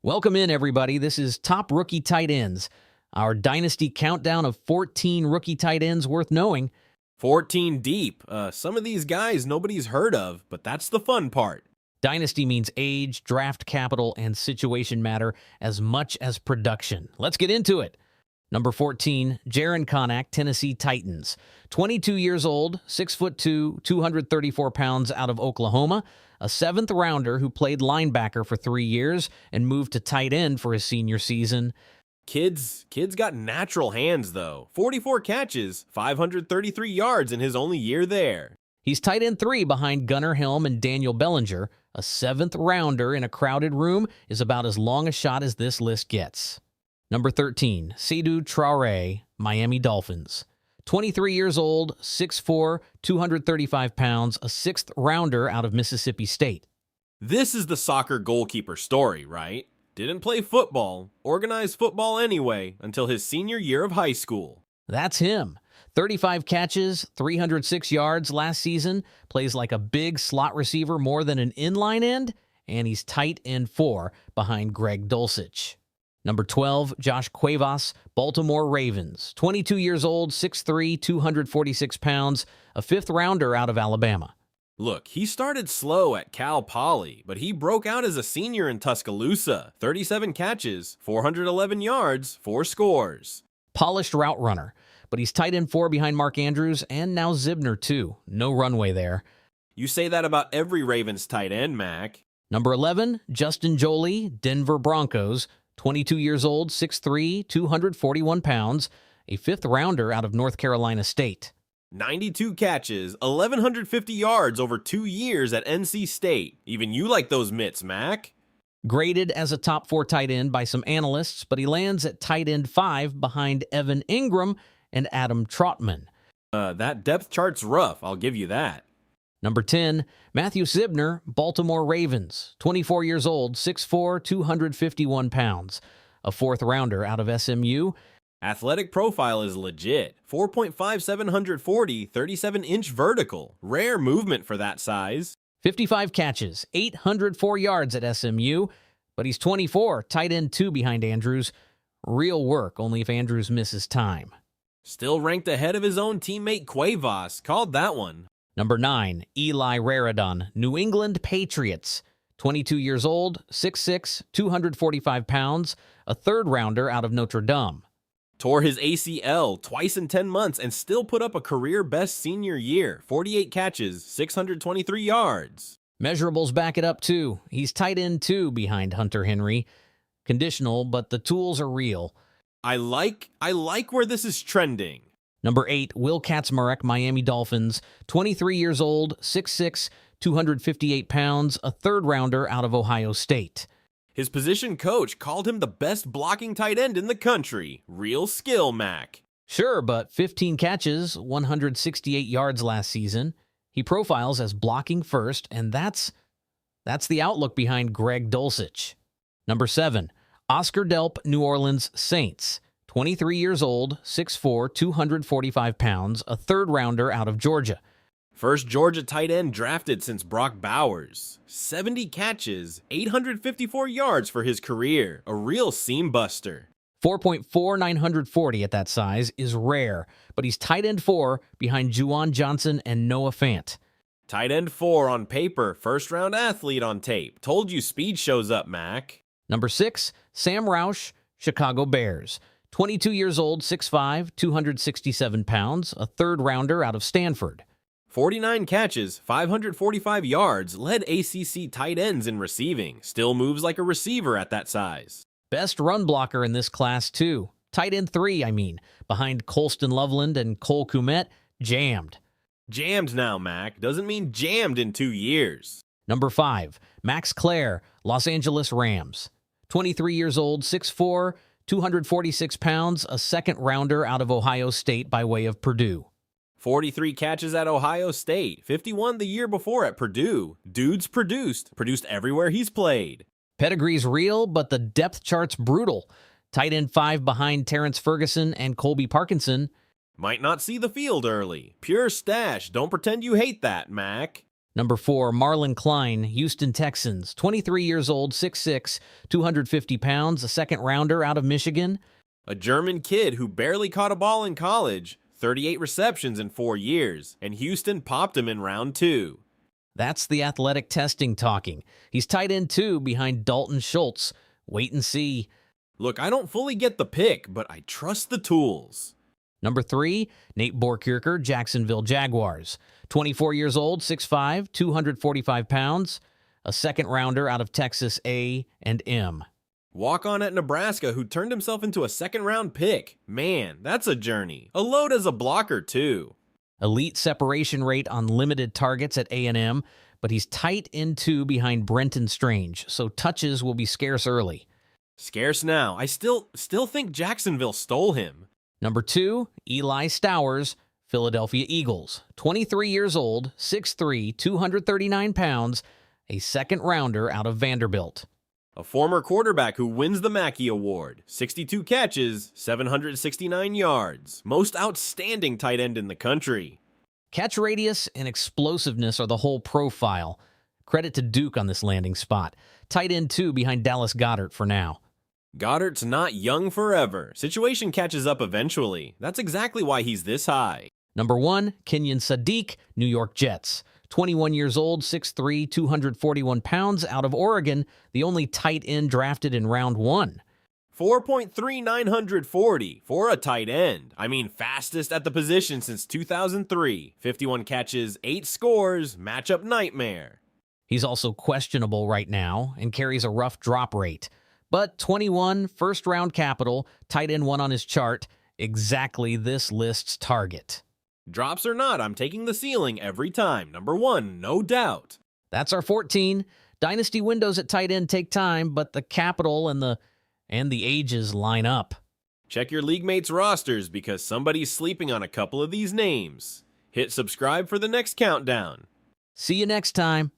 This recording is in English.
Welcome in, everybody. This is Top Rookie Tight Ends, our Dynasty countdown of 14 rookie tight ends worth knowing. 14 deep. Some of these guys nobody's heard of, but that's the fun part. Dynasty means age, draft capital, and situation matter as much as production. Let's get into it. Number 14, Kanak, Tennessee Titans. 22 years old, 6'2", 234 pounds out of Oklahoma. A seventh rounder who played linebacker for 3 years and moved to tight end for his senior season. Kid's got natural hands, though. 44 catches, 533 yards in his only year there. He's tight end 3 behind Gunnar Helm and Daniel Bellinger. A seventh rounder in a crowded room is about as long a shot as this list gets. Number 13, Seydou Traore, Miami Dolphins. 23 years old, 6'4", 235 pounds, a sixth rounder out of Mississippi State. This is the soccer goalkeeper story, right? Didn't play football, organized football anyway, until his senior year of high school. That's him. 35 catches, 306 yards last season, plays like a big slot receiver more than an inline end, and he's tight end 4 behind Greg Dulcich. Number 12, Josh Cuevas, Baltimore Ravens. 22 years old, 6'3", 246 pounds, a fifth rounder out of Alabama. Look, he started slow at Cal Poly, but he broke out as a senior in Tuscaloosa. 37 catches, 411 yards, 4 scores. Polished route runner, but he's tight end 4 behind Mark Andrews and now Hibner too. No runway there. You say that about every Ravens tight end, Mac. Number 11, Justin Joly, Denver Broncos. 22 years old, 6'3", 241 pounds, a fifth rounder out of North Carolina State. 92 catches, 1,150 yards over 2 years at NC State. Even you like those mitts, Mac. Graded as a top 4 tight end by some analysts, but he lands at tight end 5 behind Evan Ingram and Adam Trautman. That depth chart's rough, I'll give you that. Number 10, Matthew Hibner, Baltimore Ravens. 24 years old, 6'4", 251 pounds. A fourth rounder out of SMU. Athletic profile is legit. 4.5 740, 37-inch vertical. Rare movement for that size. 55 catches, 804 yards at SMU. But he's 24, tight end 2 behind Andrews. Real work, only if Andrews misses time. Still ranked ahead of his own teammate Cuevas. Called that one. Number 9, Eli Raridon, New England Patriots. 22 years old, 6'6", 245 pounds, a third rounder out of Notre Dame. Tore his ACL twice in 10 months and still put up a career-best senior year. 48 catches, 623 yards. Measurables back it up too. He's tight end 2 behind Hunter Henry. Conditional, but the tools are real. I like where this is trending. Number 8, Will Kacmarek, Miami Dolphins. 23 years old, 6'6", 258 pounds, a third rounder out of Ohio State. His position coach called him the best blocking tight end in the country. Real skill, Mac. Sure, but 15 catches, 168 yards last season. He profiles as blocking first, and that's the outlook behind Greg Dulcich. Number 7, Oscar Delp, New Orleans Saints. 23 years old, 6'4", 245 pounds, a third rounder out of Georgia. First Georgia tight end drafted since Brock Bowers. 70 catches, 854 yards for his career. A real seam buster. 4.4 940 at that size is rare, but he's tight end 4 behind Juwan Johnson and Noah Fant. Tight end 4 on paper, first round athlete on tape. Told you speed shows up, Mac. Number 6, Sam Roush, Chicago Bears. 22 years old, 6'5", 267 pounds, a third rounder out of Stanford. 49 catches, 545 yards, led ACC tight ends in receiving. Still moves like a receiver at that size. Best run blocker in this class, too. Tight end 3, behind Colston Loveland and Cole Kmet, jammed. Jammed now, Mac. Doesn't mean jammed in 2 years. Number 5, Max Klare, Los Angeles Rams. 23 years old, 6'4", 246 pounds, a second rounder out of Ohio State by way of Purdue. 43 catches at Ohio State, 51 the year before at Purdue. Dude's produced everywhere he's played. Pedigree's real, but the depth chart's brutal. Tight end 5 behind Terrence Ferguson and Colby Parkinson. Might not see the field early. Pure stash. Don't pretend you hate that, Mac. Number 4, Marlin Klein, Houston Texans, 23 years old, 6'6", 250 pounds, a second rounder out of Michigan. A German kid who barely caught a ball in college, 38 receptions in 4 years, and Houston popped him in round 2. That's the athletic testing talking. He's tight end 2 behind Dalton Schultz. Wait and see. Look, I don't fully get the pick, but I trust the tools. Number 3, Nate Boerkircher, Jacksonville Jaguars. 24 years old, 6'5", 245 pounds, a second rounder out of Texas A&M. Walk-on at Nebraska who turned himself into a second-round pick. Man, that's a journey. A load as a blocker, too. Elite separation rate on limited targets at A&M, but he's tight end 2 behind Brenton Strange, so touches will be scarce early. Scarce now. I still think Jacksonville stole him. Number 2, Eli Stowers, Philadelphia Eagles. 23 years old, 6'3", 239 pounds, a second rounder out of Vanderbilt. A former quarterback who wins the Mackey Award. 62 catches, 769 yards. Most outstanding tight end in the country. Catch radius and explosiveness are the whole profile. Credit to Duke on this landing spot. Tight end 2 behind Dallas Goedert for now. Goddard's not young forever. Situation catches up eventually. That's exactly why he's this high. Number 1, Kenyon Sadiq, New York Jets. 21 years old, 6'3", 241 pounds, out of Oregon, the only tight end drafted in round 1. 4.3940 for a tight end. I mean, fastest at the position since 2003. 51 catches, 8 scores, matchup nightmare. He's also questionable right now and carries a rough drop rate. But 21, first-round capital, tight end 1 on his chart, exactly this list's target. Drops or not, I'm taking the ceiling every time. Number 1, no doubt. That's our 14. Dynasty windows at tight end take time, but the capital and the ages line up. Check your league mates' rosters because somebody's sleeping on a couple of these names. Hit subscribe for the next countdown. See you next time.